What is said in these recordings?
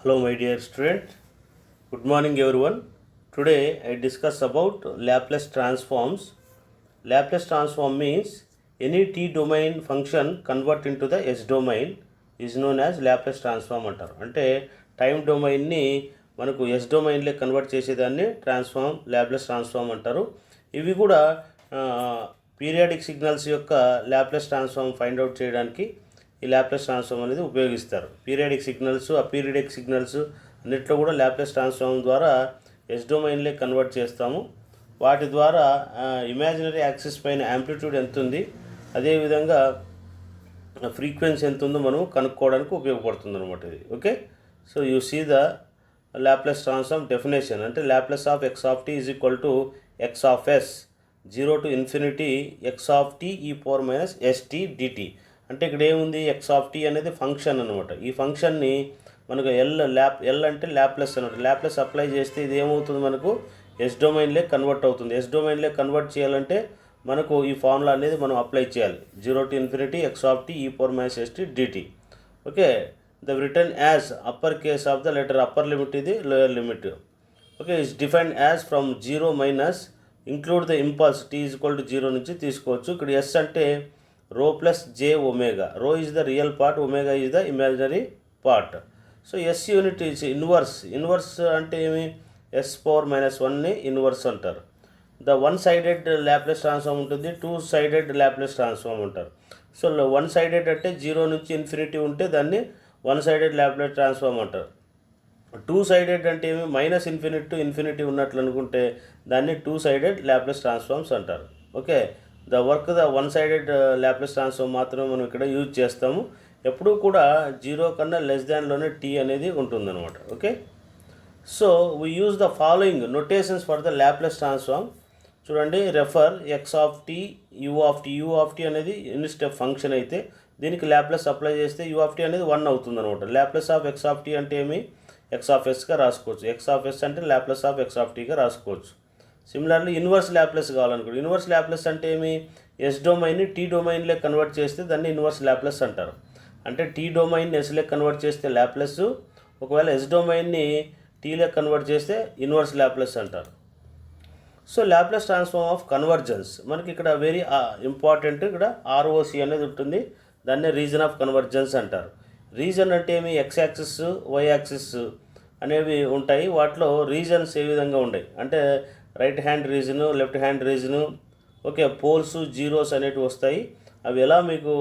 Hello my dear student. Good morning everyone. Today I discuss about Laplace transforms. Laplace transform means any t domain function convert into the s domain is known as Laplace transform అంటారు. అంటే time డొమైన్ని మనకు yes డొమైన్లో convert చేసేదాన్ని Laplace transform అంటారు. ఇవి కూడా periodic signals యొక్క Laplace transform find out చేయడానికి ఈ లాప్లేస్ ట్రాన్స్ఫార్మ్ అనేది ఉపయోగిస్తారు. పీరియాడిక్ సిగ్నల్స్, అపీరియాడిక్ సిగ్నల్స్ అన్నిట్లో కూడా లాప్లేస్ ట్రాన్స్ఫార్మ్ ద్వారా ఎస్ డొమైన్లే కన్వర్ట్ చేస్తాము. వాటి ద్వారా ఇమాజినరీ యాక్సిస్ పైన యాంప్లిట్యూడ్ ఎంత ఉంది, అదేవిధంగా ఫ్రీక్వెన్సీ ఎంత ఉందో మనం కనుక్కోవడానికి ఉపయోగపడుతుంది అనమాట ఇది. Okay, so you see the Laplace transform definition. అంటే Laplace of X of t is equal to x of s 0 to infinity x of t e power minus ST dt. అంటే ఇక్కడ ఏముంది, ఎక్స్ ఆఫ్ టీ అనేది function అనమాట. ఈ ఫంక్షన్ని మనకు L అంటే లాప్లెస్ అనమాట. లాప్లెస్ అప్లై చేస్తే ఇది ఏమవుతుంది, మనకు ఎస్ డొమైన్లే కన్వర్ట్ అవుతుంది. ఎస్ డొమైన్లే కన్వర్ట్ చేయాలంటే మనకు ఈ ఫార్ములా అనేది మనం అప్లై చేయాలి. 0 to infinity x of t e power minus ST dt. Okay, the return as upper case of the letter, upper limit ఇది, lower limit. Okay, it's defined as from 0 minus include the impulse t is equal to 0 నుంచి తీసుకోవచ్చు. ఇక్కడ s అంటే rho plus j omega. Rho is the real part, omega is the imaginary part. So s unit is inverse. Inverse అంటే ఏమి, s power minus 1ని inverse అంటారు. The one sided Laplace transform ఉంటుంది, two sided Laplace transform అంటారు. So one sided అంటే 0 నుంచి infinity ఉంటే దాన్ని వన్ సైడెడ్ లాప్లేస్ ట్రాన్స్ఫార్మ్ అంటారు. టూ సైడెడ్ అంటే ఏమి, మైనస్ ఇన్ఫినిటీ టు ఇన్ఫినిటీ ఉన్నట్లు అనుకుంటే దాన్ని టూ సైడెడ్ లాప్లేస్ ట్రాన్స్ఫార్మ్స్ అంటారు. Okay, the one sided Laplace transform మాత్రమే మనం ఇక్కడ యూజ్ చేస్తాము. ఎప్పుడూ కూడా 0 కన్నా లెస్ దాన్లోనే టీ అనేది ఉంటుందన్నమాట. Okay, so we use the following notations for the Laplace transform. చూడండి, refer x of t u of t. U of t అనేది యూనిట్ స్టెప్ ఫంక్షన్ అయితే దీనికి లాప్లేస్ అప్లై చేస్తే యూ ఆఫ్ టీ అనేది 1 అవుతుంది అనమాట. Laplace of X of t అంటే ఏమి, ఎక్స్ ఆఫ్ ఎస్గా రాసుకోవచ్చు. ఎక్స్ ఆఫ్ ఎస్ అంటే లాప్లేస్ ఆఫ్ ఎక్స్ ఆఫ్ టీగా రాసుకోవచ్చు. సిమిలర్లీ ఇన్వర్స్ లాప్లేస్ కావాలనుకోండి. ఇన్వర్స్ లాప్లేస్ అంటే ఏమి, ఎస్ డొమైన్ని టీ డొమైన్లే కన్వర్ట్ చేస్తే దాన్ని ఇన్వర్స్ లాప్లేస్ అంటారు. అంటే టీ డొమైన్ ఎస్లే కన్వర్ట్ చేస్తే లాప్లేస్, ఒకవేళ ఎస్ డొమైన్ని టీలే కన్వర్ట్ చేస్తే ఇన్వర్స్ లాప్లేస్ అంటారు. So Laplace transform of convergence మనకి ఇక్కడ వెరీ ఇంపార్టెంట్. ఇక్కడ ఆర్ఓసి అనేది ఉంటుంది, దాన్నే రీజన్ ఆఫ్ కన్వర్జెన్స్ అంటారు. రీజన్ అంటే ఏమి, ఎక్స్ యాక్సిస్, వై యాక్సిస్ అనేవి ఉంటాయి. వాటిలో రీజన్స్ ఏ విధంగా ఉన్నాయి అంటే right hand region, left hand region. Okay, poles, zeros అనేటివి వస్తాయి. అవి ఎలా మీకు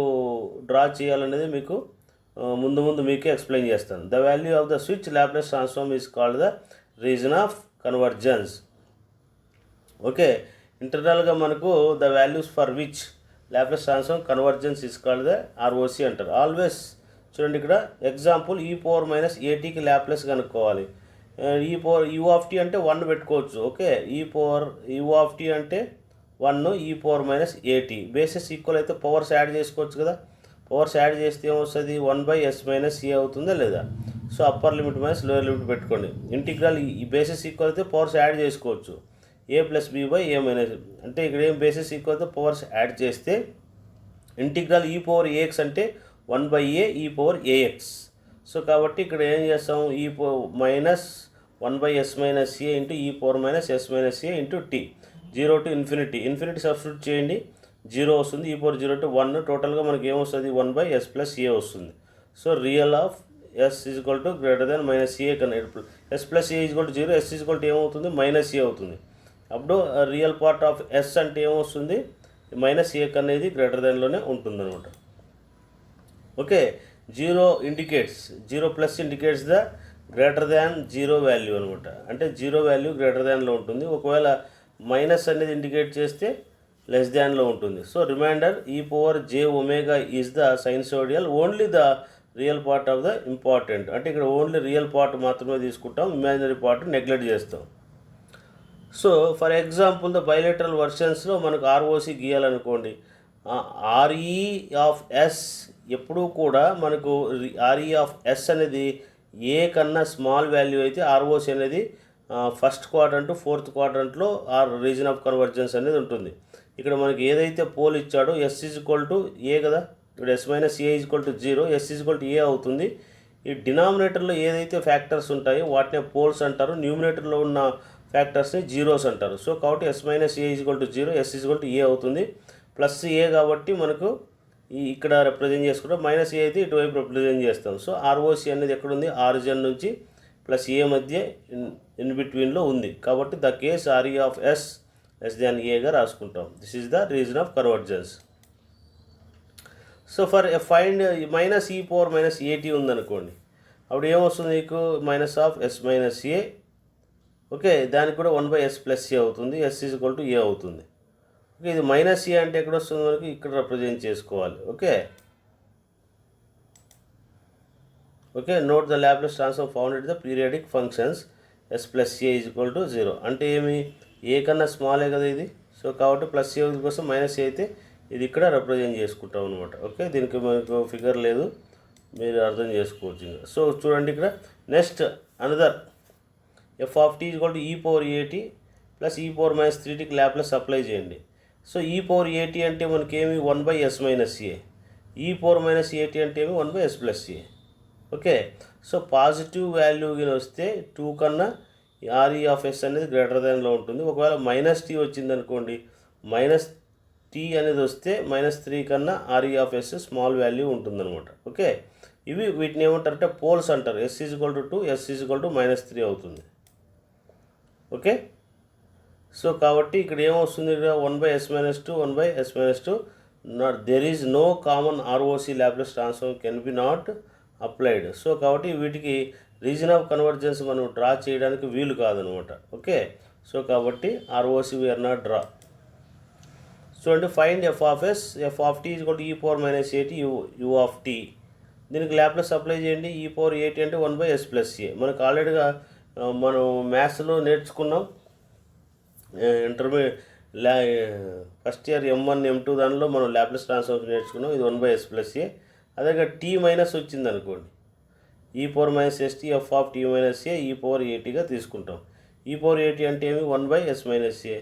డ్రా చేయాలనేది మీకు ముందు మీకే ఎక్స్ప్లెయిన్ చేస్తాను. The value of the switch Laplace transform is called the region of convergence. Okay, ఇంటర్నల్గా మనకు the values for which Laplace transform convergence is called the ROC అంటారు. ఆల్వేస్ చూడండి, ఇక్కడ ఎగ్జాంపుల్ ఈ పవర్ మైనస్ ఏటీకి లాప్లేస్ కనుక్కోవాలి. ఈ power you of t అంటే 1 పెట్టుకోవచ్చు. ఓకే, ఈ పవర్ యూ ఆఫ్ టీ అంటే 1, ఈ పవర్ మైనస్ ఏటీ. బేసెస్ ఈక్వల్ అయితే పవర్స్ యాడ్ చేసుకోవచ్చు కదా. పవర్స్ యాడ్ చేస్తే ఏమొస్తుంది, 1/s మైనస్ ఏ అవుతుందా లేదా. So upper limit minus lower limit పెట్టుకోండి. ఇంటిగ్రల్ ఈ బేసెస్ ఈక్వల్ అయితే పవర్స్ యాడ్ చేసుకోవచ్చు. a plus b by a minus, అంటే ఇక్కడ ఏం బేసెస్ ఈక్వల్ అయితే పవర్స్ యాడ్ చేస్తే ఇంటిగ్రల్ ఈ పవర్ ఏఎక్స్ అంటే 1/a ఈ పవర్ ఏఎక్స్. సో కాబట్టి ఇక్కడ ఏం చేస్తాం, ఈ minus 1/s minus a into ఈ power minus s minus a into t. 0 to infinity substitute చేయండి, 0 వస్తుంది. ఈ పవర్ 0 to 1, టోటల్గా మనకి ఏమొస్తుంది, 1/s ప్లస్ ఏ వస్తుంది. So real of s is equal to greater than minus a కన్నా s plus a is equal to 0, s is equal to ఏమవుతుంది, minus a అవుతుంది. అప్పుడు రియల్ పార్ట్ ఆఫ్ ఎస్ అంటే ఏమొస్తుంది, మైనస్ ఏ కన్నా ఇది greater దాన్లోనే ఉంటుంది అనమాట. Okay, 0 indicates, 0 plus indicates the greater than 0 value అనమాట. అంటే 0 వాల్యూ గ్రేటర్ దాన్లో ఉంటుంది. ఒకవేళ మైనస్ అనేది ఇండికేట్ చేస్తే లెస్ దాన్లో ఉంటుంది. So reminder e power j omega is the sinusoidal, only the real part of the important. అంటే ఇక్కడ ఓన్లీ రియల్ పార్ట్ మాత్రమే తీసుకుంటాం, ఇమాజినరీ పార్ట్ నెగ్లెక్ట్ చేస్తాం. So for example the bilateral వర్షన్స్లో మనకు ఆర్ఓసి గీయాలనుకోండి, ఆర్ఈ ఆఫ్ ఎస్ ఎప్పుడూ కూడా మనకు ఆర్ఈ ఆఫ్ ఎస్ అనేది ఏ కన్నా స్మాల్ వాల్యూ అయితే ఆర్ఓసి అనేది ఫస్ట్ క్వాడ్రంట్, ఫోర్త్ క్వాడ్రంట్లో రీజన్ ఆఫ్ కన్వర్జెన్స్ అనేది ఉంటుంది. ఇక్కడ మనకి ఏదైతే పోల్ ఇచ్చాడో s is equal to a కదా, ఇప్పుడు s minus a is equal to 0, s is equal to a అవుతుంది. ఈ డినామినేటర్లో ఏదైతే ఫ్యాక్టర్స్ ఉంటాయో వాటినే పోల్స్ అంటారు, న్యూమినేటర్లో ఉన్న ఫ్యాక్టర్స్ని జీరోస్ అంటారు. సో కాబట్టి s minus a equal to zero, s equal to a అవుతుంది. ప్లస్ ఏ కాబట్టి మనకు ఇక్కడ రిప్రజెంట్ చేసుకుంటాం, మైనస్ ఏ అయితే ఇటువైపు రిప్రజెంట్ చేస్తాం. సో ఆర్ఓసి అనేది ఎక్కడుంది, ఆరిజిన్ నుంచి ప్లస్ ఏ మధ్య ఇన్ బిట్వీన్లో ఉంది. కాబట్టి the case RE of s less than ఏగా రాసుకుంటాం. This is the region of convergence. So for find minus e power minus at ఉందనుకోండి, అప్పుడు ఏమొస్తుంది మీకు, minus of s minus a. Okay, దానికి కూడా 1/s ప్లస్ ఏ అవుతుంది, ఎస్ ఈజ్వల్ టు ఏ అవుతుంది. ఓకే, ఇది మైనస్ ఏ అంటే ఎక్కడ వస్తుంది మనకి, ఇక్కడ రిప్రజెంట్ చేసుకోవాలి. Okay okay note the Laplace transform found at the periodic functions s plus a equal to zero. అంటే ఏమి, ఏ కన్నా స్మాలే కదా ఇది. సో కాబట్టి ప్లస్ ఏ కోసం మైనస్ ఏ అయితే ఇది ఇక్కడ రిప్రజెంట్ చేసుకుంటాం అనమాట. ఓకే, దీనికి మనకు ఫిగర్ లేదు, మీరు అర్థం చేసుకోవచ్చు. సో చూడండి ఇక్కడ next another f of t equal to e power a t plus e power minus 3టీకి లాప్లేస్ అప్లై చేయండి. సో ఈ పవర్ ఏటీ అంటే మనకేమి 1/s minus a, e power minus ఏటీ అంటే ఏమి 1/s ప్లస్ ఏ. ఓకే, సో పాజిటివ్ వాల్యూ వస్తే 2 కన్నా RE of yes అనేది గ్రేటర్ దాన్లో ఉంటుంది. ఒకవేళ మైనస్ టీ వచ్చింది అనుకోండి, మైనస్ టీ అనేది వస్తే -3 కన్నా RE of s small value ఉంటుందన్నమాట. ఓకే, ఇవి వీటిని ఏమంటారంటే పోల్స్ అంటారు. S equal to 2, s equal to -3 అవుతుంది. ఓకే, సో కాబట్టి ఇక్కడ ఏమొస్తుంది, 1/s minus 2, 1/s minus 2. Not there is no common ROC Laplace transform can be not applied. So కాబట్టి వీటికి రీజన్ ఆఫ్ కన్వర్జెన్స్ మనం డ్రా చేయడానికి వీలు కాదనమాట. ఓకే, సో కాబట్టి ఆర్ఓసి వీఆర్ నాట్ డ్రా. చూడండి, find f of yes, f of t equal to e power minus a t u of t. దీనికి Laplace apply చేయండి. ఈ పవర్ ఏటీ అంటే 1/s ప్లస్ ఏ. మనకు ఆల్రెడీగా మనం మ్యాథ్స్లో నేర్చుకున్నాం, ఫస్ట్ ఇయర్ M1 M2 దానిలో మనం లాప్లేస్ ట్రాన్స్ఫార్మ్ నేర్చుకున్నాం. ఇది 1/s ప్లస్ ఏ. అదే టీ మైనస్ వచ్చింది అనుకోండి, e power minus st f of tea minus a e power ఏటీగా తీసుకుంటాం. ఈ పవర్ ఏటీ అంటే ఏమి 1/s మైనస్ ఏ.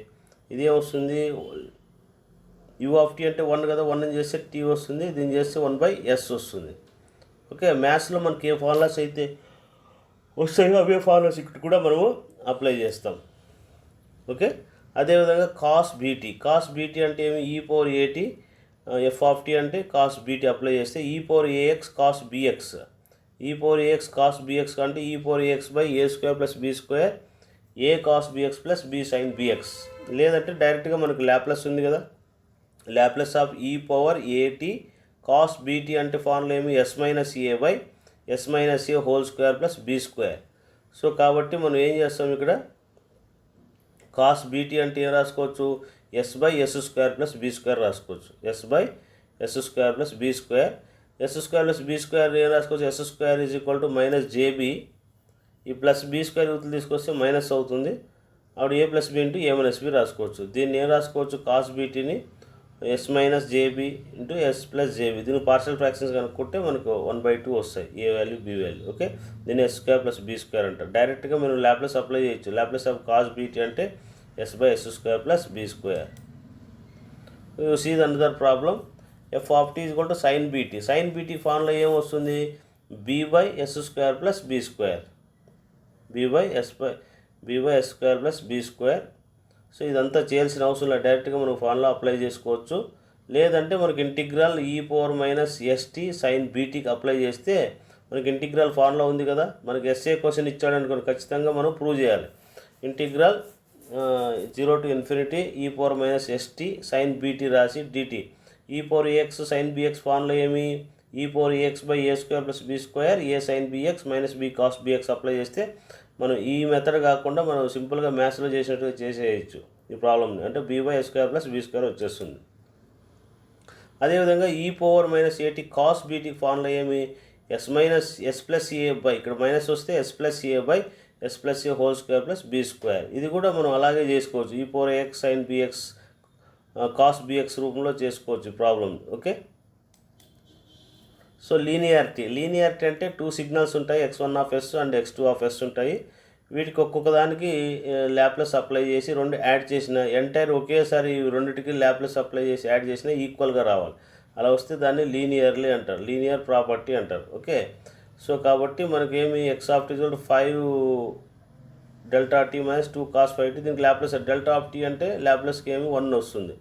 ఇది ఏమొస్తుంది, యూ ఆఫ్ టీ అంటే 1 కదా, 1 చేస్తే టీ వస్తుంది, దీన్ని చేస్తే 1/s వస్తుంది. ఓకే, మ్యాథ్స్లో మనకి ఏ ఫార్ములాస్ అయితే వస్తాయో అవే ఫార్ములాస్ ఇక్కడ కూడా మనము అప్లై చేస్తాం. ఓకే, అదేవిధంగా కాస్ బీటీ, కాస్ బీటీ అంటే ఏమి, e power a t f of t అంటే కాస్ బీటీ అప్లై చేస్తే e power a x cos b x, e power a x cos b x అంటే ఈ power a x by a square plus b square a cos b x plus b sine b x. లేదంటే డైరెక్ట్గా మనకు Laplace ఉంది కదా, Laplace of ఈ power a t cos BT అంటే formula ఏమి, s minus a by s minus a whole square plus b square. So కాబట్టి మనం ఏం చేస్తాం ఇక్కడ, కాస్ బీటీ అంటే ఏం రాసుకోవచ్చు, s by s square plus b square రాసుకోవచ్చు. S by s square plus b square, s square plus b square ఏం రాసుకోవచ్చు, s square is equal to minus jb. ఈ ప్లస్ బీ స్క్వేర్ యూతులు తీసుకొస్తే minus అవుతుంది, అప్పుడు a plus b into a minus b రాసుకోవచ్చు. దీన్ని ఏం రాసుకోవచ్చు, కాస్ బీటీని s minus jb into s plus jb. దీన్ని పార్షియల్ ఫ్రాక్షన్స్ కనుక్కుంటే మనకు 1/2 వస్తాయి, ఏ వాల్యూ బీ వాల్యూ. ఓకే, దీన్ని s square plus b square అంటారు. డైరెక్ట్గా మనం లాప్లేస్ అప్లై చేయొచ్చు. లాప్లేస్ ఆఫ్ కాస్ బీటీ అంటే s by s square plus b square. You see the another problem, f of t equal to sine bt. Sine bt formula ఏమొస్తుంది, b by s square plus b square, b by s square plus b square. So ఇదంతా చేయాల్సిన అవసరం లేదు, డైరెక్ట్గా మనం formula apply చేసుకోవచ్చు. లేదంటే మనకి integral e power minus ST sine బీటీకి అప్లై చేస్తే మనకి ఇంటిగ్రల్ ఫార్ములా ఉంది కదా, మనకి ఎస్ఏ క్వశ్చన్ ఇచ్చాడు అనుకోండి, ఖచ్చితంగా మనం ప్రూవ్ చేయాలి. Integral 0 to infinity e power minus ST sine b t రాసి డిటీ, ఈ power a x sine b x formula ఏమి, e power a x by a square plus b square a sine b x minus b cos b x apply చేస్తే మనం ఈ method కాకుండా మనం సింపుల్గా మ్యాథ్స్లో చేసినట్టుగా చేసేయచ్చు ఈ ప్రాబ్లమ్ని. అంటే b by a square plus b square వచ్చేస్తుంది. అదేవిధంగా e power minus a t cos b t formula ఏమి, s minus s plus a by, ఇక్కడ మైనస్ వస్తే s plus a by s plus a whole square plus b square. ఇది కూడా మనం అలాగే చేసుకోవచ్చు, e power x sine b x cos b x రూపంలో చేసుకోవచ్చు ప్రాబ్లం. ఓకే, సో లీనియారిటీ అంటే 2 సిగ్నల్స్ ఉంటాయి, x1 of s and x2 of s ఉంటాయి. వీటికి ఒక్కొక్క దానికి లాప్లేస్ అప్లై చేసి 2 యాడ్ చేసిన ఎంటైర్ ఒకేసారి రెండింటికి లాప్లేస్ అప్లై చేసి యాడ్ చేసిన ఈక్వల్గా రావాలి. అలా వస్తే దాన్ని లీనియర్లీ అంటారు, లీనియర్ ప్రాపర్టీ అంటారు. ఓకే, సో కాబట్టి మనకేమి x of t is 5 delta t minus 2 cos 5t. దీనికి ల్యాప్లస్ డెల్టా ఆఫ్ టీ అంటే ల్యాప్లస్కి ఏమి 1 వస్తుంది,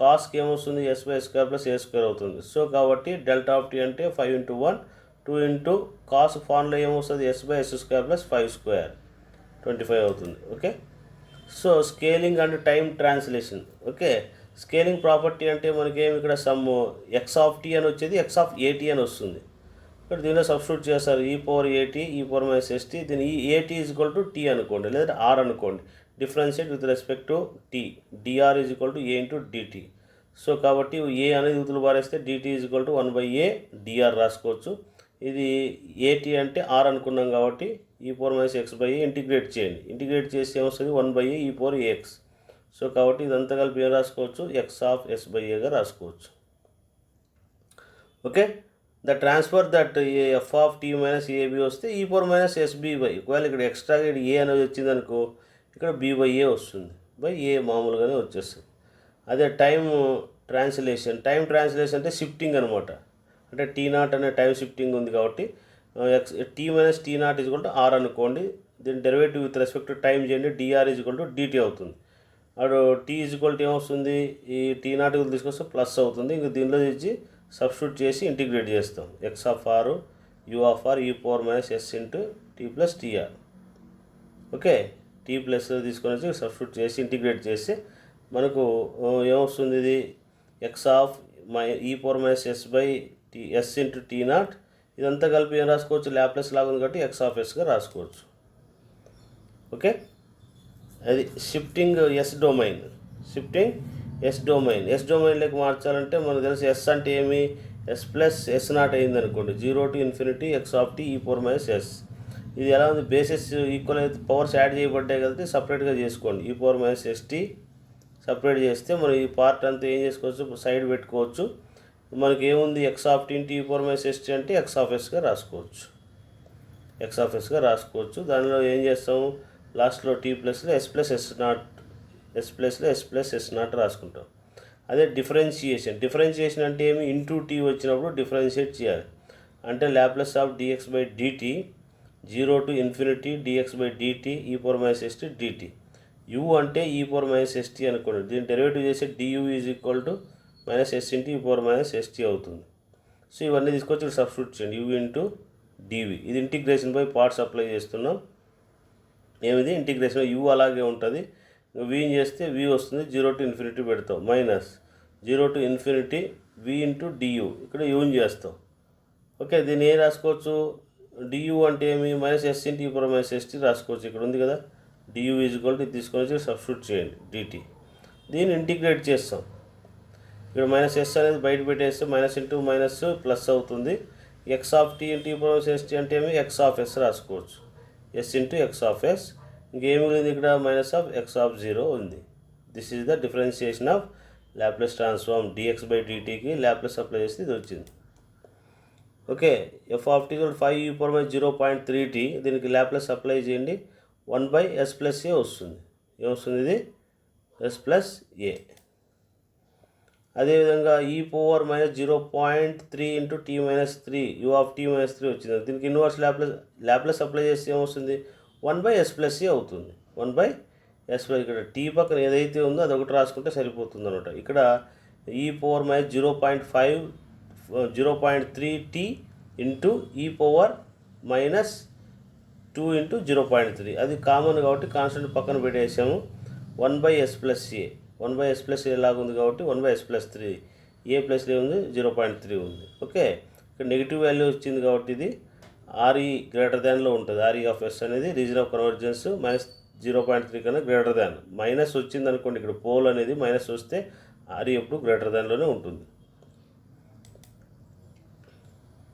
కాస్కి ఏమొస్తుంది s by square plus a square అవుతుంది. సో కాబట్టి డెల్టా ఆఫ్ టీ అంటే 5 × 1 2 ఇంటూ కాస్ ఫార్ములా ఏమొస్తుంది s by s square plus 5 square 25 అవుతుంది. Okay, so scaling and time translation. Okay, scaling property అంటే మనకేమి ఇక్కడ సమ్ ఎక్స్ ఆఫ్ టీ అని వచ్చేది ఎక్స్ ఆఫ్ ఏటీ అని వస్తుంది. ఇక్కడ దీనిలో సబ్స్టిట్యూట్ చేస్తారు ఈ పవర్ ఏటీ ఈ పవర్ మైనస్ ఎస్టీ. దీని ఈ ఏటీ ఈజ్ ఈక్వల్ టు టీ అనుకోండి, లేదా ఆర్ అనుకోండి. Differentiate with respect to t. Dr is equal to a into dt. సో కాబట్టి ఏ అనేది యువతలు పారేస్తే dt is equal to 1/a dr రాసుకోవచ్చు. ఇది ఏటీ అంటే ఆర్ అనుకున్నాం కాబట్టి ఈ పవర్ మైనస్ ఎక్స్/a ఇంటిగ్రేట్ చేయండి. ఇంటిగ్రేట్ చేసి ఏమొస్తుంది 1/a ఈ పవర్ ఏఎక్స్. సో కాబట్టి ఇదంతా కలిపి ఏం రాసుకోవచ్చు ఎక్స్ ఆఫ్ ఎస్/aగా రాసుకోవచ్చు. Okay, the transfer that f of tea minus a b వస్తే ఈ పవర్ మైనస్ ఎస్బి/. ఒకవేళ ఇక్కడ ఎక్స్ట్రాగా ఏ అనేది వచ్చిందనుకో ఇక్కడ b/a వస్తుంది, బై ఏ మామూలుగానే వచ్చేస్తుంది. అదే టైం ట్రాన్స్లేషన్. టైం ట్రాన్స్లేషన్ అంటే షిఫ్టింగ్ అనమాట. అంటే t0 అనే టైం షిఫ్టింగ్ ఉంది కాబట్టి T minus t0 is equal to R అనుకోండి. దీని derivative with respect to time చేయండి, dr is equal to dt అవుతుంది. అప్పుడు టీ ఈజ్ ఈక్వల్ టు ఏమొస్తుంది ఈ t0 తీసుకొస్తే ప్లస్ అవుతుంది. ఇంక దీనిలో తెచ్చి సబ్స్టిట్యూట్ చేసి ఇంటిగ్రేట్ చేస్తాం. X of R U of R E power minus S into T plus TR. Okay, T plus తీసుకొని వచ్చి సబ్స్టిట్యూట్ చేసి ఇంటిగ్రేట్ చేస్తే మనకు ఏమొస్తుంది ఇది ఎక్స్ ఆఫ్ ఈ power minus S by T S into t0. ఇదంతా కలిపి ఏం రాసుకోవచ్చు ల్యాప్లస్ లాగా ఉంది కాబట్టి ఎక్స్ ఆఫ్ ఎస్గా రాసుకోవచ్చు. ఓకే, అది shifting S domain. Shifting S domain. S డొమైన్లోకి మార్చాలంటే మనకు తెలుసు ఎస్ అంటే ఏమి ఎస్ ప్లస్ ఎస్ నాట్ అయింది అనుకోండి. 0 to ∞ X of t e power minus yes. ఇది ఎలా ఉంది బేసెస్ ఈక్వల్ అయితే పవర్స్ యాడ్ చేయబడ్డాయి కాబట్టి సపరేట్గా చేసుకోండి. ఈ పవర్ మైనస్ ఎస్టీ సపరేట్ చేస్తే మనం ఈ పార్ట్ అంతా ఏం చేసుకోవచ్చు సైడ్ పెట్టుకోవచ్చు. మనకి ఏముంది ఎక్స్ ఆఫ్ టీ ఇంటూ ఈ పవర్ మైనస్ ఎస్టీ అంటే ఎక్స్ ఆఫ్ ఎస్గా రాసుకోవచ్చు. ఎక్స్ ఆఫ్ ఎస్గా రాసుకోవచ్చు. దానిలో ఏం చేస్తాము లాస్ట్లో టీ ప్లస్లో s plus s naught s ప్లస్లో ఎస్ ప్లస్ ఎస్ నాట్ రాసుకుంటాం. అదే డిఫరెన్షియేషన్. డిఫరెన్షియేషన్ అంటే ఏమి ఇంటూ టీ వచ్చినప్పుడు డిఫరెన్షియేట్ చేయాలి. అంటే Laplace of dx by dt 0 to ∞ dx by dt ఈ power minus ST dt. U అంటే ఈ పవర్ మైనస్ ఎస్టీ అనుకోండి. దీని డెరివేటివ్ చేస్తే du is equal to minus S into ఈ పవర్ మైనస్ ఎస్టీ అవుతుంది. సో ఇవన్నీ తీసుకొచ్చి ఇక్కడ సబ్స్టిట్యూట్ చేయండి యూ ఇంటూ డివి. ఇది ఇంటిగ్రేషన్ బై పార్ట్స్ అప్లై చేస్తున్నాం. ఏమిది ఇంటిగ్రేషన్ యూ అలాగే ఉంటుంది. వీని చేస్తే వి వస్తుంది 0 to ∞ పెడతాం minus 0 to ∞ V into Diu. ఇక్కడ యూని చేస్తాం. ఓకే, దీన్ని ఏం రాసుకోవచ్చు డియూ అంటే ఏమి మైనస్ ఎస్ ఇంటూ ఈ పవర్ మైనస్ ఎస్టీ రాసుకోవచ్చు. ఇక్కడ ఉంది కదా డియూ ఈజ్ ఈక్వల్ టు తీసుకొని వచ్చి సబ్స్టిట్యూట్ చేయండి డిటీ. దీన్ని ఇంటిగ్రేట్ చేస్తాం. ఇక్కడ మైనస్ ఎస్ అనేది బయట పెట్టేస్తే మైనస్ ఇంటూ మైనస్ ప్లస్ అవుతుంది. ఎక్స్ ఆఫ్ టీ ఇంటూ ఈ పవర్ మైనస్ ఎస్టీ అంటే ఏమి ఎక్స్ ఆఫ్ ఎస్ రాసుకోవచ్చు. S into X of S. ఇంకేమి ఉంది ఇక్కడ మైనస్ ఆఫ్ ఎక్స్ ఆఫ్ 0 ఉంది. This is the differentiation of Laplace transform. Dx by డిటీకి లాప్లాస్ అప్లై చేస్తే ఇది వచ్చింది. ఓకే, ఎఫ్ ఆఫ్ టీ 5 ఈ పవర్ మైనస్ 0.3t. దీనికి లాప్లాస్ అప్లై చేయండి 1/s ప్లస్ ఏ వస్తుంది. ఏమొస్తుంది ఇది ఎస్ ప్లస్ ఏ. అదేవిధంగా e power minus 0.3 into t minus 3 u of tea minus 3 వచ్చింది. దీనికి ఇన్వర్స్ లాప్లాస్ అప్లై చేస్తే ఏమొస్తుంది 1/s ప్లస్ ఏ అవుతుంది. 1/s ప్లస్ ఇక్కడ టీ పక్కన ఏదైతే ఉందో అది ఒకటి రాసుకుంటే సరిపోతుంది అనమాట. ఇక్కడ ఈ పవర్ మైనస్ 0.3t ఇంటూ ఈ పవర్ మైనస్ 2 ఇంటూ 0.3 అది కామన్ కాబట్టి కాన్స్టెంట్ పక్కన పెట్టేసాము. 1/s ప్లస్ ఏ 1/s ప్లస్ ఏ లాగా ఉంది కాబట్టి 1/s ప్లస్ 3 ఏ ప్లస్లో ఉంది 0.3 ఉంది. ఓకే, ఇక్కడ నెగిటివ్ వాల్యూ వచ్చింది కాబట్టి ఇది ఆర్ఈ గ్రేటర్ దాన్లో ఉంటుంది. ఆర్ఈ ఆఫ్ ఎస్ అనేది రీజన్ ఆఫ్ కన్వర్జెన్స్ మైనస్ 0.3 కన్నా గ్రేటర్ దాన్. మైనస్ వచ్చింది అనుకోండి ఇక్కడ పోల్ అనేది మైనస్ వస్తే ఆర్ఈ ఎప్పుడు గ్రేటర్ దాన్లోనే ఉంటుంది.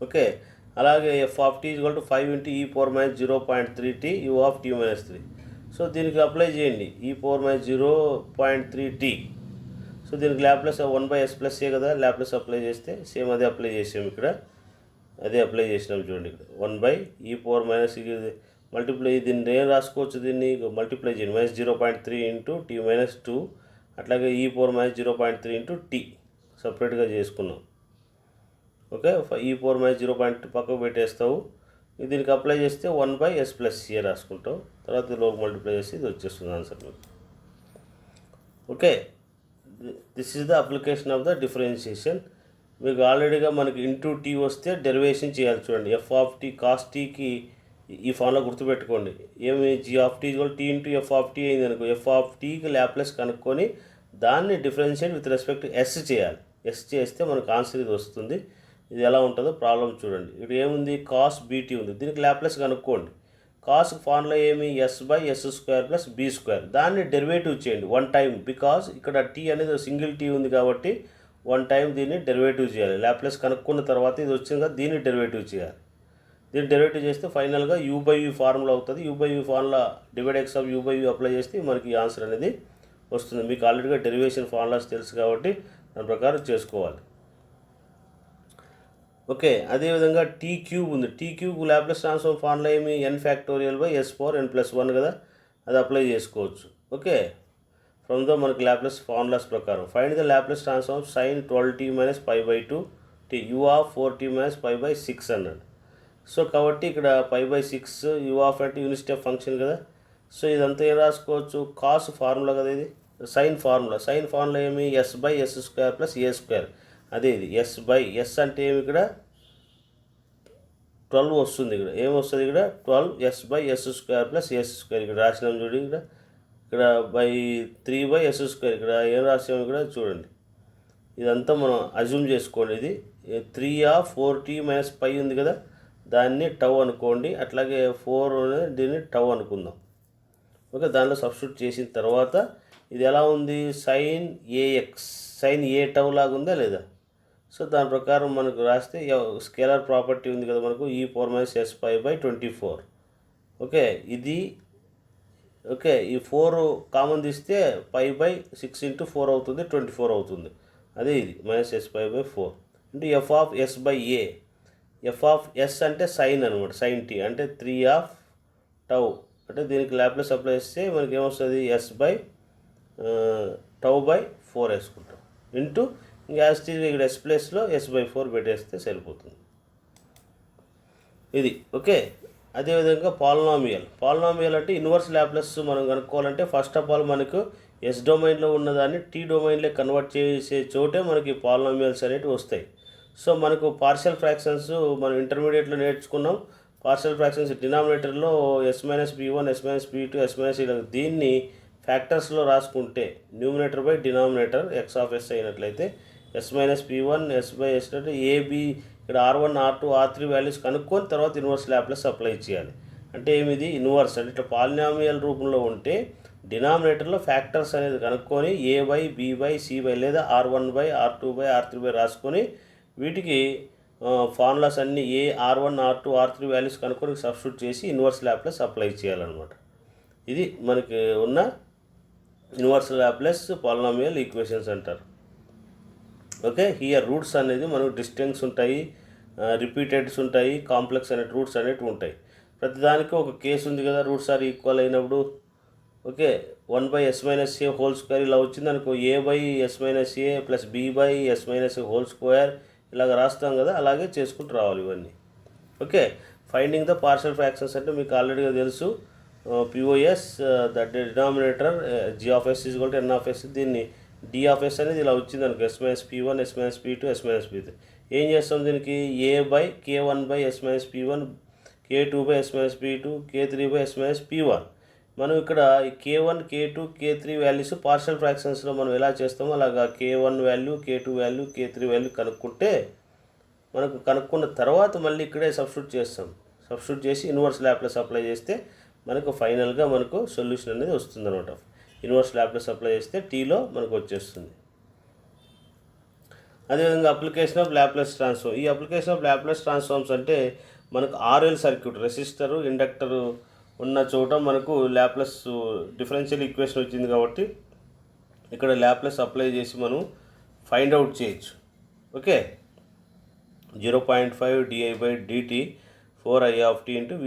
ఓకే, అలాగే F of T equal to 5 into ఈ power minus 0.3t U of tea minus 3. So దీనికి అప్లై చేయండి ఈ పవర్ మైనస్ 0.3t. సో దీనికి లాప్లాస్ 1/s ప్లస్ ఏ కదా లాప్లాస్ అప్లై చేస్తే సేమ్ అదే అప్లై చేసాము. ఇక్కడ అదే అప్లై చేసినాం చూడండి. ఇక్కడ 1/e పవర్ మైనస్ మల్టిప్లై దీన్ని ఏం రాసుకోవచ్చు దీన్ని మల్టిప్లై చేయండి మైనస్ 0.3 ఇంటూ టీ మైనస్ 2. అట్లాగే ఈ పవర్ మైనస్ 0.3 ఇంటూ టీ సపరేట్గా చేసుకున్నాం. ఓకే, ఈ పవర్ మైనస్ 0.2 పక్కకు పెట్టేస్తావు. దీనికి అప్లై చేస్తే 1/s+a రాసుకుంటాం. తర్వాత లోకి మల్టిప్లై చేసి ఇది వచ్చేస్తుంది ఆన్సర్ మీకు. Okay, this is the application of the differentiation. మీకు ఆల్రెడీగా మనకి ఇంటూ టీ వస్తే డెరివేషన్ చేయాలి. చూడండి, ఎఫ్ ఆఫ్ టీ కాస్ టీకి ఈ ఫార్ములా గుర్తుపెట్టుకోండి. ఏమి g of t t into f of t అయింది అనుకో, ఎఫ్ ఆఫ్ టీకి ల్యాప్లెస్ కనుక్కొని దాన్ని డిఫరెన్షియేట్ విత్ రెస్పెక్ట్ ఎస్ చేయాలి. ఎస్ చేస్తే మనకు ఆన్సర్ ఇది వస్తుంది. ఇది ఎలా ఉంటుందో ప్రాబ్లం చూడండి. ఇక్కడ ఏముంది, కాస్ బీటీ ఉంది, దీనికి ల్యాప్లెస్ కనుక్కోండి. కాస్ ఫార్ములా ఏమి, s/s² దాన్ని డెరివేటివ్ చేయండి 1 టైం, బికాజ్ ఇక్కడ టీ అనేది సింగిల్ టీ ఉంది కాబట్టి 1 టైం దీన్ని డెరివేటివ్ చేయాలి. ల్యాప్లెస్ కనుక్కున్న తర్వాత ఇది వచ్చింది కదా, దీన్ని డెరివేటివ్ చేయాలి. దీన్ని డెరివేటివ్ చేస్తే ఫైనల్గా u/v ఫార్ములా అవుతుంది. u/v formula divide x of u/v apply చేస్తే మనకి ఈ ఆన్సర్ అనేది వస్తుంది. మీకు ఆల్రెడీగా డెరివేషన్ ఫార్ములాస్ తెలుసు కాబట్టి దాని ప్రకారం చేసుకోవాలి. ఓకే, అదేవిధంగా టీ క్యూబ్ ఉంది. T cube Laplace transform formula ఏమి, n⁴s⁴n+1 కదా, అది అప్లై చేసుకోవచ్చు. ఓకే, ఫ్రమ్ ద మనకి ల్యాప్లెస్ ఫార్ములాస్ ప్రకారం find the Laplace transform sin 12t - π/2 t u of 4t - π/6 అన్నాడు. సో కాబట్టి ఇక్కడ π/6 u ఆఫ్ అంటే యూనిట్ స్టెప్ ఫంక్షన్ కదా. సో ఇదంతా ఏం రాసుకోవచ్చు, కాస్ ఫార్ములా కదా, ఇది సైన్ ఫార్ములా ఏమి, s/s² + a². అదే ఇది s అంటే ఏమి, ఇక్కడ 12 వస్తుంది. ఇక్కడ ఏమొస్తుంది, ఇక్కడ 12s/s² + a². ఇక్కడ రాసినాం చూడండి, ఇక్కడ 3/s². ఇక్కడ ఏం రాసాము, ఇక్కడ చూడండి. ఇదంతా మనం అజ్యూమ్ చేసుకోండి. ఇది 3/4t - π ఉంది కదా, దాన్ని టౌ అనుకోండి. అట్లాగే 4 దీన్ని టౌ అనుకుందాం. ఓకే, దానిలో సబ్స్టిట్యూట్ చేసిన తర్వాత ఇది ఎలా ఉంది, సైన్ ఏ టౌ లాగా ఉందా లేదా. సో దాని ప్రకారం మనకు రాస్తే స్కేలార్ ప్రాపర్టీ ఉంది కదా మనకు, e⁻ s⁻/24. ఓకే, ఇది ఓకే, ఈ 4 కామన్ తీస్తే π/6 × 4 అవుతుంది, 24 అవుతుంది. అదే ఇది -s⁻/4 అంటే f of s/a. F of s అంటే సైన్ అనమాట, సైన్ టీ అంటే 3/τ. అంటే దీనికి ల్యాప్లెస్ అప్లై చేస్తే మనకి ఏమొస్తుంది, s/τ/4 వేసుకుంటాం ఇంటూ గ్యాస్ టీ. ఇక్కడ s ప్లేస్లో s/4 పెట్టేస్తే సరిపోతుంది. ఇది ఓకే. అదేవిధంగా పాలినామియల్ అంటే ఇన్వర్స్ ల్యాప్లెస్ మనం కనుక్కోవాలంటే ఫస్ట్ ఆఫ్ ఆల్ మనకు ఎస్ డొమైన్లో ఉన్నదాన్ని టీ డొమైన్లో కన్వర్ట్ చేసే చోటే మనకి పాలినామియల్స్ అనేవి వస్తాయి. సో మనకు పార్షియల్ ఫ్రాక్షన్స్ మనం ఇంటర్మీడియట్లో నేర్చుకున్నాం. Partial fractions డినామినేటర్లో s-p1, s-p2, s-, దీన్ని ఫ్యాక్టర్స్లో రాసుకుంటే న్యూమినేటర్/డినామినేటర్ x(s) అయినట్లయితే s-p1 s/s అంటే ఏబి ఇక్కడ r1 r2 r3 వాల్యూస్ కనుక్కొని తర్వాత ఇన్వర్స్ ల్యాప్లెస్ అప్లై చేయాలి. అంటే ఏమిది, ఇన్వర్స్ అంటే ఇట్లా పాలినామియల్ రూపంలో ఉంటే డినామినేటర్లో ఫ్యాక్టర్స్ అనేది కనుక్కొని a/b/c/ లేదా r1/r2/r3 రాసుకొని వీటికి ఫార్ములాస్ అన్నీ r1 r2 r3 వాల్యూస్ కనుక్కొని సబ్స్టిట్యూట్ చేసి ఇన్వర్స్ ల్యాప్లెస్ అప్లై చేయాలన్నమాట. ఇది మనకి ఉన్న ఇన్వర్స్ ల్యాప్లెస్ పాలినామియల్ ఈక్వేషన్స్ అంటారు. ఓకే, హియర్ రూట్స్ అనేది మనకు డిస్టింక్ట్స్ ఉంటాయి, రిపీటెడ్స్ ఉంటాయి, కాంప్లెక్స్ అనే రూట్స్ అనేవి ఉంటాయి. ప్రతిదానికి ఒక కేసు ఉంది కదా, రూట్స్ ఆర్ ఈక్వల్ అయినప్పుడు. ఓకే, 1/s-a² ఇలా వచ్చింది అనుకో, a/s-a + b/s-a² ఇలాగ రాస్తాం కదా, అలాగే చేసుకుంటూ రావాలి ఇవన్నీ. Okay, finding the partial fractions అంటే మీకు ఆల్రెడీగా తెలుసు, POS that denominator g(s) = n(s). దీన్ని d(s) అనేది ఇలా వచ్చింది అనుకో, s-p1 s-p2 s-p3. ఏం చేస్తాం, దీనికి a/k1/s-p1 k2/s-p2 k3/s-p1. మనం ఇక్కడ k1 k2 k3 values partial ఫ్రాక్షన్స్లో మనం ఎలా చేస్తామో అలాగా k1 value k2 value k3 value కనుక్కుంటే మనకు కనుక్కున్న తర్వాత మళ్ళీ ఇక్కడే సబ్స్టిట్యూట్ చేసి ఇన్వర్స్ ల్యాప్లెస్ అప్లై చేస్తే మనకు ఫైనల్గా మనకు సొల్యూషన్ అనేది వస్తుంది అనమాట. ఇన్వర్స్ ల్యాప్లెస్ అప్లై చేస్తే టీలో మనకు వచ్చేస్తుంది. అదేవిధంగా అప్లికేషన్ ఆఫ్ ల్యాప్లెస్ ట్రాన్స్ఫార్మ్. ఈ అప్లికేషన్ ఆఫ్ ల్యాప్లెస్ ట్రాన్స్ఫార్మ్స్ అంటే మనకు ఆర్ఎల్ సర్క్యూట్, రెసిస్టరు ఇండక్టరు ఉన్న చోట మనకు ల్యాప్లెస్ డిఫరెన్షియల్ ఈక్వేషన్ వచ్చింది కాబట్టి ఇక్కడ ల్యాప్లెస్ అప్లై చేసి మనం ఫైండ్ అవుట్ చేయొచ్చు. Okay, 0.5 di/dt 4i × v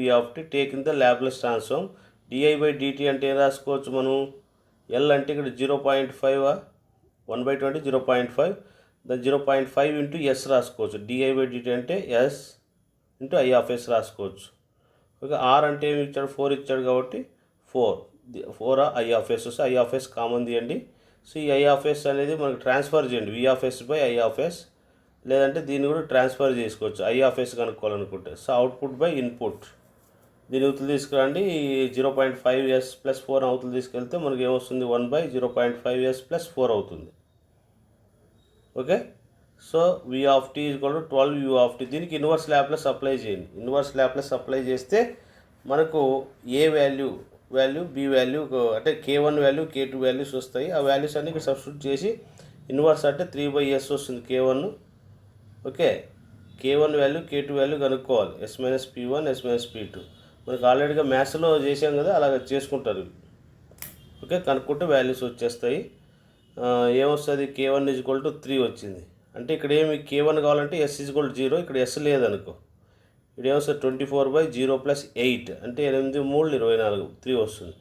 taking the Laplace transform. di/dt అంటే ఏం రాసుకోవచ్చు మనం, L అంటే ఇక్కడ 0.5 1/20 0.5, దాని 0.5 × s రాసుకోవచ్చు. di/dt అంటే s × i రాసుకోవచ్చు. ఓకే, ఆర్ అంటే ఏమి ఇచ్చాడు, 4 ఇచ్చాడు కాబట్టి 4 ఐ ఆఫ్ ఎస్ వస్తే ఐ ఆఫ్ ఎస్ కామన్ తీయండి. సో ఈ ఐ ఆఫ్ ఎస్ అనేది మనకు ట్రాన్స్ఫర్ చేయండి, V of S by I of S, లేదంటే దీన్ని కూడా ట్రాన్స్ఫర్ చేసుకోవచ్చు ఐ ఆఫ్ ఎస్ కనుక్కోవాలనుకుంటే. సో అవుట్పుట్ బై ఇన్పుట్, దీని అవతలు తీసుకురండి, 0.5s ప్లస్ 4 అవతలు తీసుకెళ్తే మనకి ఏమొస్తుంది, 1/0.5s+4 అవుతుంది. Okay, so v of t is equal to 12 u of t. దీనికి ఇన్వర్స్ ల్యాప్లెస్ అప్లై చేయండి. ఇన్వర్స్ ల్యాప్లెస్ అప్లై చేస్తే మనకు ఏ వాల్యూ బి వాల్యూ అంటే K1 వాల్యూ K2 వాల్యూస్ వస్తాయి. ఆ వాల్యూస్ అన్ని ఇక్కడ సబ్స్టిట్యూట్ చేసి ఇన్వర్స్ అంటే 3/s వస్తుంది K1. Okay, K1 value K2 value కనుక్కోవాలి, S-P1 S-P2. మనకు ఆల్రెడీగా మ్యాథ్స్లో చేసాం కదా, అలాగ చేసుకుంటారు. ఓకే, కనుక్కుంటే వాల్యూస్ వచ్చేస్తాయి. ఏమొస్తుంది, K1 ఈజ్ ఈక్వల్ టు 3 వచ్చింది. అంటే ఇక్కడ ఏమి K1 కావాలంటే S ఈజ్ ఈక్వల్ టు 0, ఇక్కడ S లేదనుకో, ఇక్కడ ఏమొస్తుంది 24/0 + 8 అంటే 8 3 24, 3 వస్తుంది.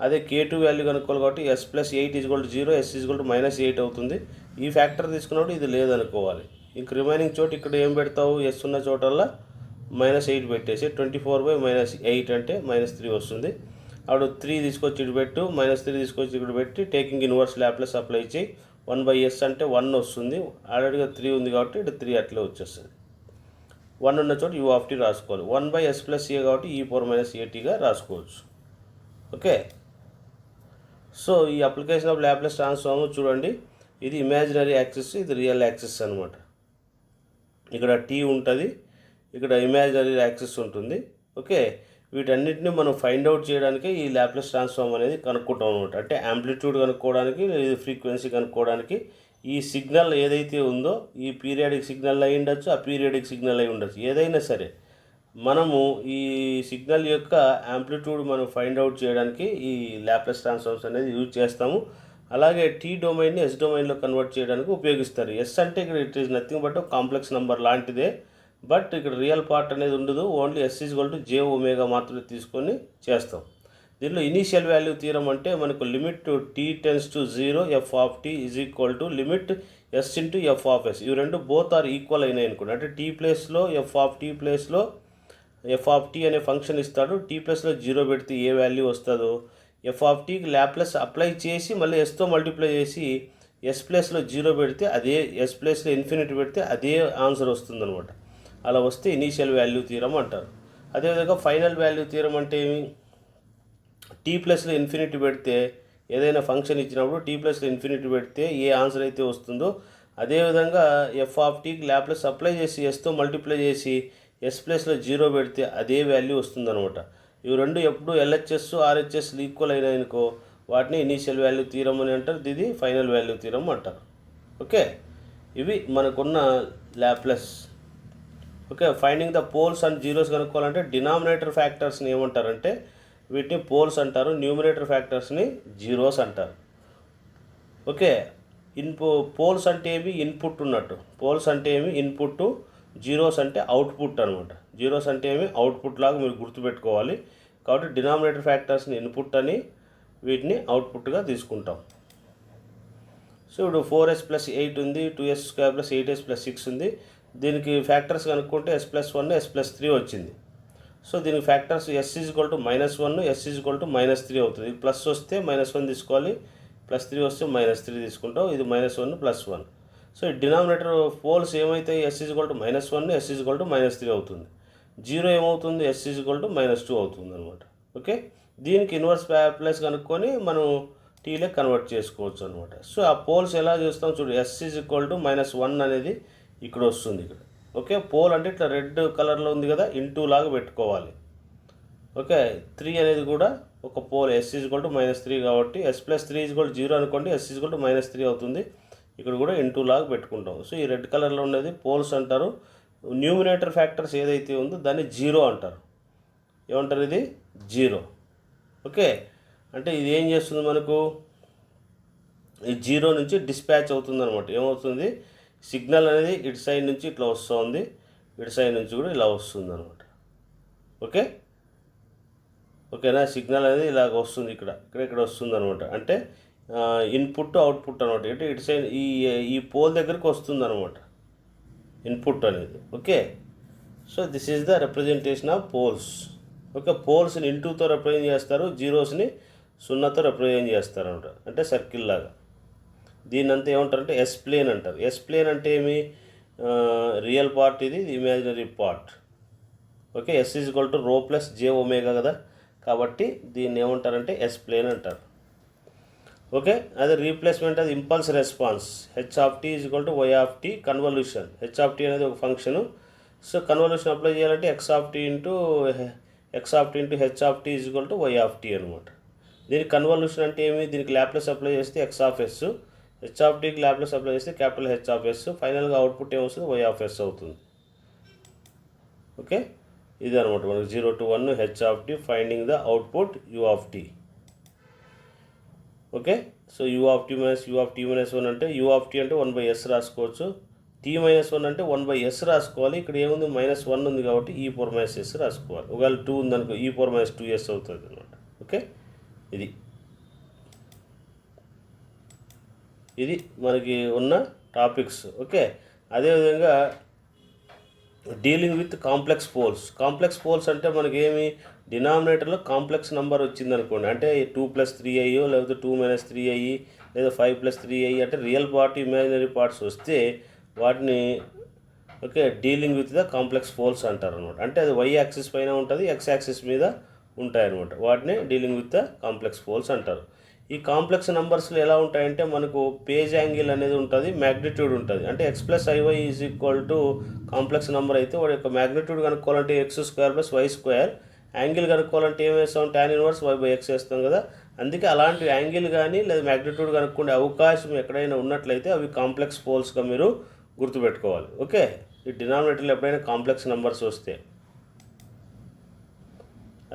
అదే K2 వాల్యూ కనుక్కోవాలి కాబట్టి S + 8 is equal to 0, S is equal to -8 అవుతుంది. ఈ ఫ్యాక్టర్ తీసుకున్నప్పుడు ఇది లేదనుకోవాలి. ఇంక రిమైనింగ్ చోట ఇక్కడ ఏం పెడతావు, S ఉన్న చోటల్లా -8 పెట్టేసి 24/-8 అంటే -3 వస్తుంది. అప్పుడు 3 తీసుకొచ్చి ఇటు పెట్టు, -3 తీసుకొచ్చి ఇక్కడ పెట్టి టేకింగ్ ఇన్వర్స్ ల్యాప్లెస్ అప్లై చేయి. 1/s అంటే 1 వస్తుంది, ఆల్రెడీగా 3 ఉంది కాబట్టి ఇటు 3 అట్లే వచ్చేస్తుంది. 1 ఉన్న చోట యూ ఆఫ్ టీ రాసుకోవాలి. 1/s + a కాబట్టి e⁻-at రాసుకోవచ్చు. ఓకే, సో ఈ అప్లికేషన్ ఆఫ్ ల్యాప్లెస్ ట్రాన్స్ఫార్మ్ చూడండి, ఇది ఇమాజినరీ యాక్సిస్, ఇది రియల్ యాక్సిస్ అనమాట. ఇక్కడ t ఉంటుంది, ఇక్కడ ఇమాజినరీ యాక్సిస్ ఉంటుంది. ఓకే, వీటన్నిటిని మనం ఫైండ్ అవుట్ చేయడానికి ఈ ల్యాప్లెస్ ట్రాన్స్ఫార్మ్ అనేది కనుక్కుంటాం అనమాట. అంటే యాంప్లిట్యూడ్ కనుక్కోవడానికి, ఇది ఫ్రీక్వెన్సీ కనుక్కోవడానికి. ఈ సిగ్నల్ ఏదైతే ఉందో ఈ పీరియాడిక్ సిగ్నల్ అయి ఉండొచ్చు, ఆ పీరియాడిక్ సిగ్నల్ అయి ఉండొచ్చు, ఏదైనా సరే మనము ఈ సిగ్నల్ యొక్క యాంప్లిట్యూడ్ మనం ఫైండ్ అవుట్ చేయడానికి ఈ ల్యాప్లెస్ ట్రాన్స్ఫార్మ్స్ అనేది యూజ్ చేస్తాము. అలాగే టీ డొమైన్ని ఎస్ డొమైన్లో కన్వర్ట్ చేయడానికి ఉపయోగిస్తారు. ఎస్ అంటే ఇక్కడ it is nothing but complex number లాంటిదే, బట్ ఇక్కడ రియల్ పార్ట్ అనేది ఉండదు, only S is equal to J⍵ మాత్రమే తీసుకొని చేస్తాం. దీనిలో ఇనీషియల్ వాల్యూ థీరం అంటే మనకు limit t tends to 0 f of t is equal to limit S into f of s. ఇవి రెండు బోత్ ఆర్ ఈక్వల్ అయినాయి అనుకోండి. అంటే t ప్లేస్లో f ఆఫ్ t ప్లేస్లో f ఆఫ్ t అనే ఫంక్షన్ ఇస్తాడు, t ప్లేస్లో 0 పెడితే ఏ వాల్యూ వస్తుందో f ఆఫ్ tకి ల్యాప్లెస్ అప్లై చేసి మళ్ళీ Sతో మల్టిప్లై చేసి S ప్లేస్లో 0 పెడితే అదే, S ప్లేస్లో ఇన్ఫినిటీ పెడితే అదే ఆన్సర్ వస్తుందన్నమాట. అలా వస్తే ఇనీషియల్ వాల్యూ థీరం అంటారు. అదేవిధంగా ఫైనల్ వాల్యూ థీరం అంటే ఏమి, టీ ప్లస్లో ఇన్ఫినిటీ పెడితే ఏదైనా ఫంక్షన్ ఇచ్చినప్పుడు టీ ప్లస్లో ఇన్ఫినిటీ పెడితే ఏ ఆన్సర్ అయితే వస్తుందో అదేవిధంగా ఎఫ్ ఆఫ్ టీకి ల్యాప్లెస్ అప్లై చేసి ఎస్తో మల్టిప్లై చేసి ఎస్ ప్లస్లో 0 పెడితే అదే వాల్యూ వస్తుందన్నమాట. ఇవి రెండు ఎప్పుడు ఎల్హెచ్ఎస్ ఆర్హెచ్ఎస్ ఈక్వల్ అయినాయనుకో వాటిని ఇనీషియల్ వాల్యూ థీరం అని అంటారు, ఇది ఫైనల్ వాల్యూ థీరం అంటారు. ఓకే, ఇవి మనకున్న Laplace. Okay, finding the poles and zeros కనుక్కోవాలంటే డినామినేటర్ ఫ్యాక్టర్స్ని ఏమంటారంటే వీటిని పోల్స్ అంటారు, న్యూమినేటర్ ఫ్యాక్టర్స్ని జీరోస్ అంటారు. ఓకే, పోల్స్ అంటే ఏమి, ఇన్పుట్ ఉన్నట్టు. పోల్స్ అంటే ఏమి, ఇన్పుట్. జీరోస్ అంటే అవుట్పుట్ అనమాట. జీరోస్ అంటే ఏమి, అవుట్పుట్ లాగా మీరు గుర్తుపెట్టుకోవాలి. కాబట్టి డినామినేటర్ ఫ్యాక్టర్స్ని ఇన్పుట్ అని, వీటిని అవుట్పుట్గా తీసుకుంటాం. సో ఇప్పుడు 4s + 8 ఉంది, 2s² + 8s + 6 ఉంది. దీనికి ఫ్యాక్టర్స్ కనుక్కుంటే s+1 s+3 వచ్చింది. సో దీనికి factors s is equal to -1 s is equal to -3 అవుతుంది. ఇది ప్లస్ వస్తే -1 తీసుకోవాలి, +3 వస్తే -3 తీసుకుంటాం. ఇది -1 +1. సో ఈ డినామినేటర్ పోల్స్ ఏమైతే s is equal to -1 s is equal to -3 అవుతుంది. 0 ఏమవుతుంది, s ఈజ్ ఈక్వల్ టు -2 అవుతుంది అనమాట. ఓకే, దీనికి ఇన్వర్స్ ప్లేస్ కనుక్కొని మనం టీలో కన్వర్ట్ చేసుకోవచ్చు అనమాట. సో ఆ పోల్స్ ఎలా చేస్తాం చూడు, s ఈజ్ ఈక్వల్ టు -1 అనేది ఇక్కడ వస్తుంది ఇక్కడ. ఓకే, పోల్ అంటే ఇట్లా రెడ్ కలర్లో ఉంది కదా, ఇంటూ లాగా పెట్టుకోవాలి. ఓకే, 3 అనేది కూడా ఒక pole, s is equal to -3 కాబట్టి s+3 ఈజ్ ఈక్వల్ టు 0 అనుకోండి, s ఈజ్ ఈక్వల్ టు -3 అవుతుంది. ఇక్కడ కూడా ఇంటూ లాగా పెట్టుకుంటాం. సో ఈ రెడ్ కలర్లో ఉన్నది పోల్స్ అంటారు. న్యూమినేటర్ ఫ్యాక్టర్స్ ఏదైతే ఉందో దాన్ని జీరో అంటారు. ఏమంటారు, ఇది జీరో. ఓకే, అంటే ఇది ఏం చేస్తుంది మనకు, ఈ 0 నుంచి డిస్పాచ్ అవుతుంది అనమాట. ఏమవుతుంది, సిగ్నల్ అనేది ఇటు సైడ్ నుంచి ఇట్లా వస్తుంది, ఇటు సైడ్ నుంచి కూడా ఇలా వస్తుంది అనమాట. ఓకే, ఓకేనా, సిగ్నల్ అనేది ఇలాగ వస్తుంది, ఇక్కడ వస్తుంది అనమాట. అంటే ఇన్పుట్ అవుట్పుట్ అనమాట. అంటే ఇటు సైడ్ ఈ పోల్ దగ్గరికి వస్తుంది అనమాట ఇన్పుట్ అనేది. Okay, so this is the representation of poles. Okay, పోల్స్ని ఇంటూతో రిప్రజెంట్ చేస్తారు, జీరోస్ని సున్నాతో రిప్రజెంట్ చేస్తారు అనమాట, అంటే సర్కిల్ లాగా. దీన్ని అంతా ఏమంటారంటే ఎస్ ప్లేన్ అంటారు. ఎస్ ప్లేన్ అంటే ఏమి, రియల్ పార్ట్ ఇది imaginary part. Okay, s is equal to rho plus j omega కదా, కాబట్టి దీన్ని ఏమంటారంటే ఎస్ ప్లేన్ అంటారు. ఓకే, అదే రీప్లేస్మెంట్ అది impulse response. H of t is equal to y of t convolution. H of t అనేది ఒక ఫంక్షను. సో కన్వల్యూషన్ అప్లై చేయాలంటే x of tea into h of t is equal to y of tea అనమాట. దీనికి convolution అంటే ఏమి, దీనికి Laplace apply చేస్తే x of s, h of టీకి ల్యాప్లెస్ అప్లై చేస్తే క్యాపిటల్ హెచ్ ఆఫ్ ఎస్, ఫైనల్గా అవుట్పుట్ ఏమొస్తుంది, వై ఆఫ్ ఎస్ అవుతుంది. ఓకే, ఇది అనమాట మనకు 0 to 1 h of t finding the output u of t. Okay, so u of tea minus u of tea minus 1 అంటే you of t అంటే 1/s రాసుకోవచ్చు, tea minus 1 అంటే 1/s రాసుకోవాలి. ఇక్కడ ఏముంది, -1 ఉంది కాబట్టి ఈ పవర్ మైనస్ ఎస్ రాసుకోవాలి. ఒకవేళ 2 ఉందనుకో ఈ పవర్ మైనస్ 2s అవుతుంది అనమాట. ఓకే, ఇది మనకి ఉన్న టాపిక్స్. ఓకే, అదేవిధంగా dealing with complex poles. Complex poles అంటే మనకి ఏమి, డినామినేటర్లో కాంప్లెక్స్ నెంబర్ వచ్చింది అనుకోండి, అంటే 2+3 అయ్యో లేకపోతే 2-3 అయ్యి లేదా 5+3 అయ్యి, అంటే రియల్ పార్ట్ ఇమాజినరీ పార్ట్స్ వస్తే వాటిని okay dealing with the complex poles అంటారు అనమాట. అంటే అది వై యాక్సిస్ పైన ఉంటుంది, ఎక్స్ యాక్సిస్ మీద ఉంటాయన్నమాట. వాటిని dealing with the complex poles అంటారు. ఈ కాంప్లెక్స్ నెంబర్స్లో ఎలా ఉంటాయంటే మనకు పేజ్ యాంగిల్ అనేది ఉంటుంది, మ్యాగ్నిట్యూడ్ ఉంటుంది. అంటే x + iy is equal to complex number అయితే వాడి యొక్క మ్యాగ్నిట్యూడ్ కనుక్కోవాలంటే x² + y², యాంగిల్ కనుక్కోవాలంటే ఏం వేస్తాం, tan 1 y/x వేస్తాం కదా. అందుకే అలాంటి యాంగిల్ కానీ లేదా మ్యాగ్నిట్యూడ్ కనుక్కుండే అవకాశం ఎక్కడైనా ఉన్నట్లయితే అవి కాంప్లెక్స్ పోల్స్గా మీరు గుర్తుపెట్టుకోవాలి. ఓకే, ఈ డినామినేటర్లో ఎప్పుడైనా కాంప్లెక్స్ నెంబర్స్ వస్తే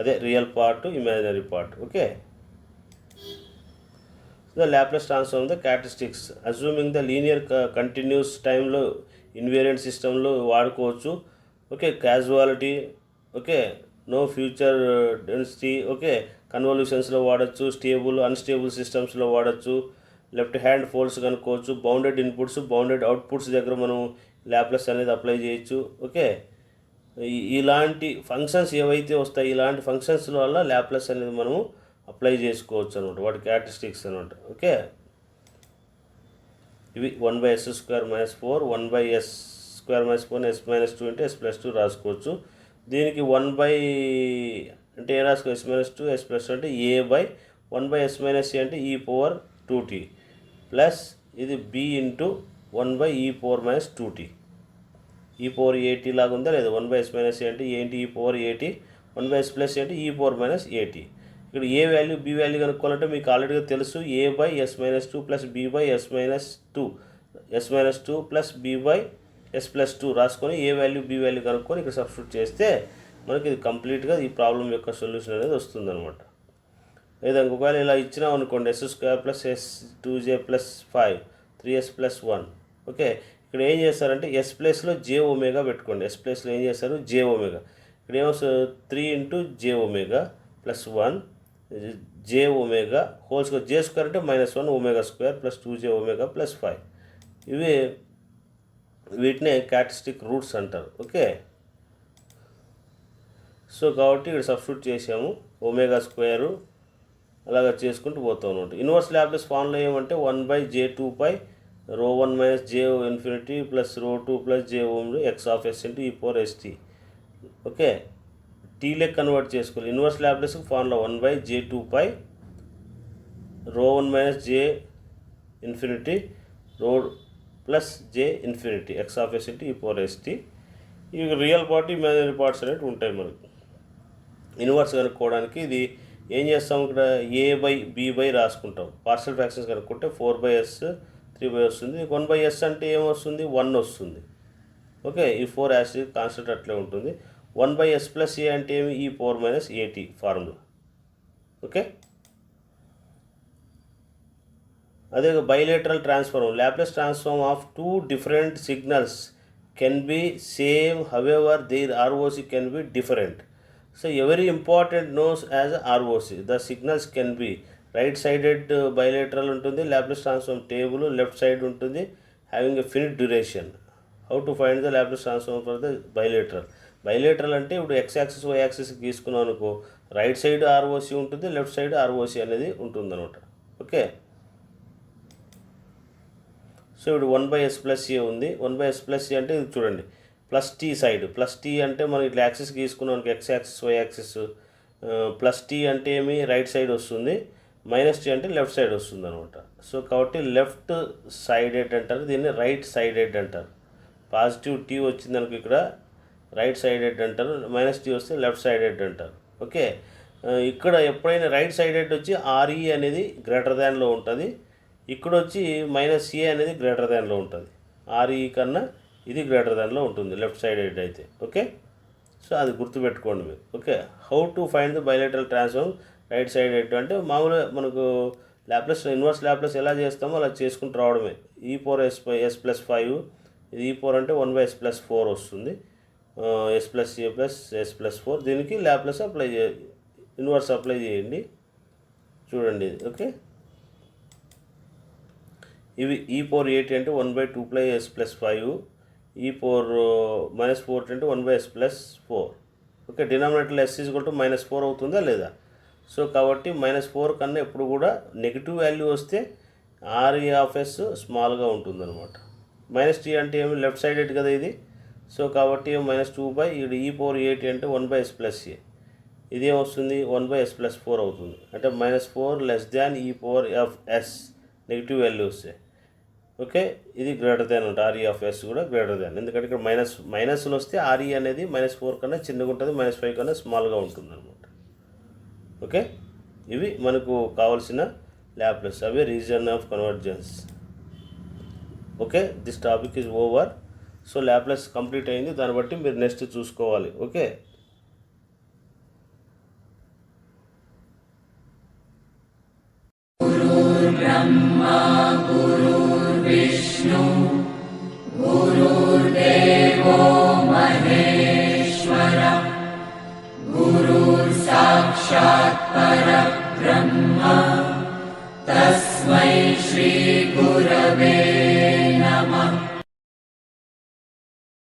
అదే real part imaginary part. Okay, the Laplace transform the characteristics assuming the linear continuous టైంలో ఇన్వేరియంట్ సిస్టంలో వాడుకోవచ్చు. Okay, causality, okay, no future density, okay, కన్వల్యూషన్స్లో వాడచ్చు, స్టేబుల్ అన్స్టేబుల్ సిస్టమ్స్లో వాడచ్చు, లెఫ్ట్ హ్యాండ్ ఫోల్డ్స్ కనుక్కోవచ్చు, బౌండెడ్ ఇన్పుట్స్ బౌండెడ్ అవుట్పుట్స్ దగ్గర మనం ల్యాప్లెస్ అనేది అప్లై చేయొచ్చు. ఓకే, ఇలాంటి ఫంక్షన్స్ ఏవైతే వస్తాయి, ఇలాంటి ఫంక్షన్స్ వల్ల ల్యాప్లెస్ అనేది మనము అప్లై చేసుకోవచ్చు అనమాట, వాటి క్యారెక్టరిస్టిక్స్ అనమాట. ఓకే, ఇవి 1/s² - 4 1/s² - 4 s-2 అంటే s+2 రాసుకోవచ్చు. దీనికి 1 అంటే ఏ రాసుకో, s-2 s+2 అంటే a/1/s - a అంటే e⁻²t ప్లస్ ఇది b ఇంటూ 1/e⁻²t. e⁻at లాగా ఉందా లేదా, 1/s - a అంటే ఏంటి e⁻at, 1/s+a అంటే e⁻at. ఇక్కడ ఏ వాల్యూ బి వాల్యూ కనుక్కోవాలంటే మీకు ఆల్రెడీగా తెలుసు, a/s-2 plus b/s-2 s-2 plus b/s+2 రాసుకొని ఏ వాల్యూ బి వాల్యూ కనుక్కొని ఇక్కడ సబ్స్టిట్యూట్ చేస్తే మనకి ఇది కంప్లీట్గా ఈ ప్రాబ్లం యొక్క సొల్యూషన్ అనేది వస్తుందన్నమాట. లేదా ఒకవేళ ఇలా ఇచ్చినాం అనుకోండి, s² + s2j + 5 3s+1. ఓకే, ఇక్కడ ఏం చేస్తారంటే ఎస్ ప్లేస్లో j ఒమేగా పెట్టుకోండి. ఎస్ ప్లేస్లో ఏం చేస్తారు, j ఒమేగా. ఇక్కడ ఏమొస్తుంది, 3 × j omega + 1 j omega whole square, j² అంటే -1 ఒమేగా² + 2j ఒమేగా + 5. వీటినే క్యారెక్టరిస్టిక్ రూట్స్ అంటారు. ఓకే, సో కాబట్టి ఇక్కడ సబ్స్టిట్యూట్ చేసాము, ఒమేగా² అలాగా చేసుకుంటూ పోతాం అనమాట. ఇన్వర్స్ ల్యాప్లెస్ ఫార్ములా ఏమంటే 1/j2π ρ1 - j∞ + ρ2 + j x of s × e⁻st. Okay, టీలెక్ కన్వర్ట్ చేసుకోవాలి. Inverse Laplace formula 1/j2π ρ1 - j∞ ρ + j∞ x of s × e⁻st. ఇవి రియల్ పార్ట్ ఇమాజినరీ పార్ట్స్ అనేవి ఉంటాయి మనకి. ఇన్వర్స్ కనుక్కోవడానికి ఇది ఏం చేస్తాం, ఇక్కడ a/b/ రాసుకుంటాం. పార్షియల్ ఫ్రాక్షన్స్ కనుక్కుంటే 4/s 3/s వస్తుంది. 1/s అంటే ఏమొస్తుంది, 1 వస్తుంది. ఓకే, ఈ 4 యాసిడ్ కాన్స్టెంట్ అట్లే ఉంటుంది. 1/s+a అంటే ఏమి, e⁻at ఫార్ములా. ఓకే, అదే bilateral transform, Laplace transform of 2 different signals can be same, however their ROC can be different. So every important knows as ROC. The signals can be right sided bilateral ఉంటుంది, Laplace transform table left side ఉంటుంది, having a finite duration. How to find the Laplace transform for the bilateral. Bilateral అంటే ఇప్పుడు X axis Y axis గీసుకున్నాం అనుకో, right side ROC ఉంటుంది, left side ROC అనేది ఉంటుంది అనమాట. ఓకే, సో ఇప్పుడు 1/s+a ఉంది. 1/s+a అంటే ఇది చూడండి plus T side. Plus T అంటే మనం ఇట్లా యాక్సిస్ గీసుకున్నాం, X axis Y axis. Plus T అంటే ఏమి రైట్ సైడ్ వస్తుంది, మైనస్ టీ అంటే లెఫ్ట్ సైడ్ వస్తుంది అనమాట. సో కాబట్టి లెఫ్ట్ సైడెడ్ అంటారు, దీన్ని రైట్ సైడెడ్ అంటారు. పాజిటివ్ టీ వచ్చింది అనుకో ఇక్కడ రైట్ సైడెడ్ అంటారు, మైనస్ టీ వస్తే లెఫ్ట్ సైడెడ్ అంటారు. ఓకే, ఇక్కడ ఎప్పుడైనా రైట్ సైడెడ్ వచ్చి ఆర్ఈ అనేది గ్రేటర్ దాన్లో ఉంటుంది, ఇక్కడ వచ్చి -a అనేది గ్రేటర్ దాన్లో ఉంటుంది. ఆర్ఈ కన్నా ఇది గ్రేటర్ దాన్లో ఉంటుంది లెఫ్ట్ సైడెడ్ అయితే. ఓకే, సో అది గుర్తుపెట్టుకోండి మీరు. Okay, how to find the bilateral transform right sided అంటే మామూలుగా మనకు లాప్లాస్ ఇన్వర్స్ లాప్లాస్ ఎలా చేస్తామో అలా చేసుకుంటూ రావడమే. e⁻s+5 ఇది e⁻ అంటే 1/s+4 వస్తుంది, s+a+s+4. దీనికి లాప్లాస్ అప్లై ఇన్వర్స్ అప్లై చేయండి, చూడండి ఇది. ఓకే, ఇవి e⁻80 అంటే 1/2s+5, e⁻−4 అంటే 1/s+4. ఓకే, డినామినేటర్లో s -4 అవుతుందా లేదా? సో కాబట్టి -4 కన్నా ఎప్పుడు కూడా నెగిటివ్ వాల్యూ వస్తే RE(s) స్మాల్గా ఉంటుందన్నమాట. -t అంటే ఏమి లెఫ్ట్ సైడెడ్ కదా ఇది. సో కాబట్టి -2 ఇది e⁻80 అంటే 1/s+a, ఇదేమొస్తుంది 1/s+4 అవుతుంది. అంటే -4 less than e⁻s negative value వస్తే. ఓకే, ఇది గ్రేటర్ దాన్ ఉంటుంది, RE(s) కూడా గ్రేటర్ దాన్, ఎందుకంటే ఇక్కడ మైనస్లు వస్తే RE అనేది -4 కన్నా చిన్నగా ఉంటుంది, -5 కన్నా స్మాల్గా ఉంటుంది అనమాట. ఓకే, ఇవి మనకు కావాల్సిన లాప్లాస్, అవి reason of convergence. Okay, this topic is over. So Laplace complete అయింది, దాన్ని బట్టి మీరు నెక్స్ట్ చూసుకోవాలి. ఓకే, బ్రహ్మా గురుర్విష్ణు గురుర్దేవో మహేశ్వర గురుర్ సాక్షాత్ పరబ్రహ్మ తస్మై శ్రీ గురవే